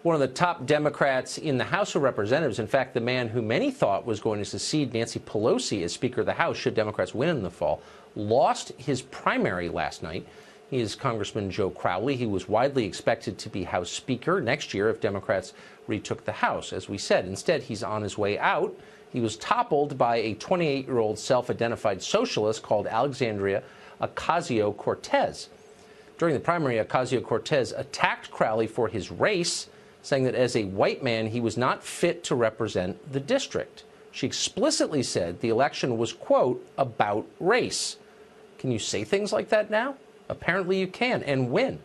One of the top Democrats in the House of Representatives, in fact, the man who many thought was going to succeed Nancy Pelosi as Speaker of the House should Democrats win in the fall, lost his primary last night. He is Congressman Joe Crowley. He was widely expected to be House Speaker next year if Democrats retook the House, as we said. Instead, he's on his way out. He was toppled by a 28-year-old self-identified socialist called Alexandria Ocasio-Cortez. During the primary, Ocasio-Cortez attacked Crowley for his race, saying that as a white man, he was not fit to represent the district. She explicitly said the election was, quote, about race. Can you say things like that now? Apparently you can, and win.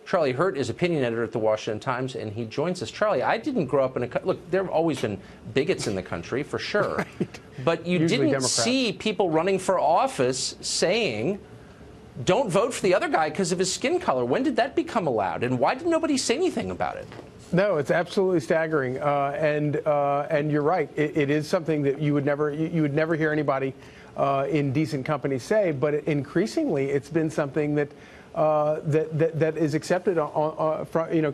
Charlie Hurt is opinion editor at the Washington Times, and he joins us. Charlie, I didn't grow up in a... Look, there have always been bigots in the country, for sure. Right. But you Usually didn't Democrats. see people running for office saying, don't vote for the other guy because of his skin color. When did that become allowed? And why did nobody say anything about it? No, it's absolutely staggering, and you're right. It is something that you would never hear anybody in decent company say. But increasingly, it's been something that that is accepted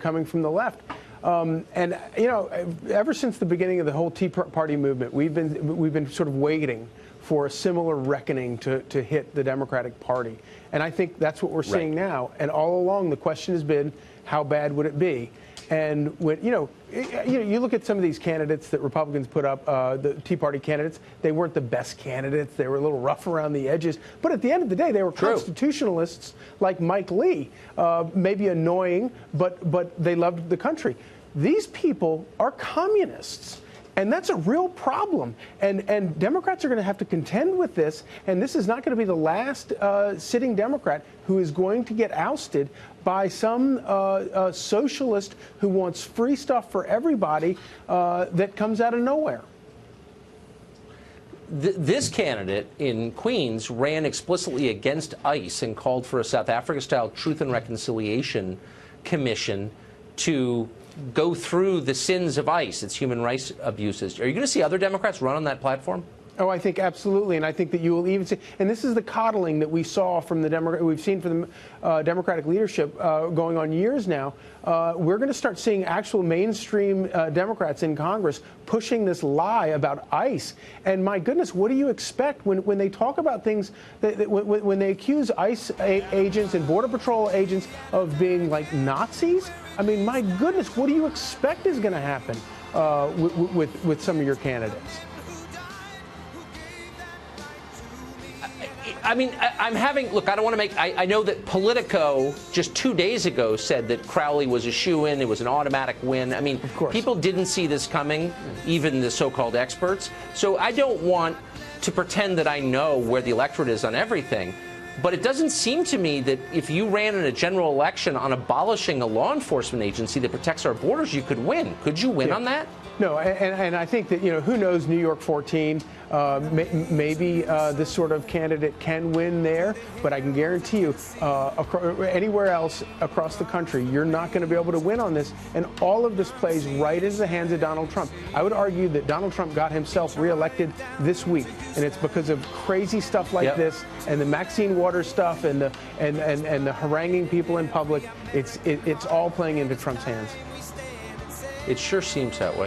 coming from the left. And ever since the beginning of the whole Tea Party movement, we've been sort of waiting for a similar reckoning to hit the Democratic Party. And I think that's what we're seeing now. And all along, the question has been, how bad would it be? And when you look at some of these candidates that Republicans put up, the Tea Party candidates, they weren't the best candidates. They were a little rough around the edges. But at the end of the day, they were constitutionalists like Mike Lee, maybe annoying, but they loved the country. These people are communists. And that's a real problem. And Democrats are going to have to contend with this. And this is not going to be the last sitting Democrat who is going to get ousted by some socialist who wants free stuff for everybody that comes out of nowhere. This candidate in Queens ran explicitly against ICE and called for a South Africa-style Truth and Reconciliation Commission to go through the sins of ICE, its human rights abuses. Are you going to see other Democrats run on that platform? Oh, I think absolutely, and I think that you will even see. And this is the coddling that we saw from the we've seen from the Democratic leadership going on years now. We're going to start seeing actual mainstream Democrats in Congress pushing this lie about ICE. And my goodness, what do you expect when they talk about things when they accuse ICE agents and Border Patrol agents of being like Nazis? I mean, my goodness, what do you expect is going to happen with some of your candidates? I mean, look, I don't want to make, I know that Politico just 2 days ago said that Crowley was a shoo-in, it was an automatic win. I mean, people didn't see this coming, even the so-called experts. So I don't want to pretend that I know where the electorate is on everything. But it doesn't seem to me that if you ran in a general election on abolishing a law enforcement agency that protects our borders, you could win. Could you win on that? No, and I think that, who knows, New York 14, maybe this sort of candidate can win there, but I can guarantee you anywhere else across the country, you're not going to be able to win on this. And all of this plays right into the hands of Donald Trump. I would argue that Donald Trump got himself reelected this week, and it's because of crazy stuff like this and the Maxine Waters stuff and the haranguing people in public. It's all playing into Trump's hands. It sure seems that way.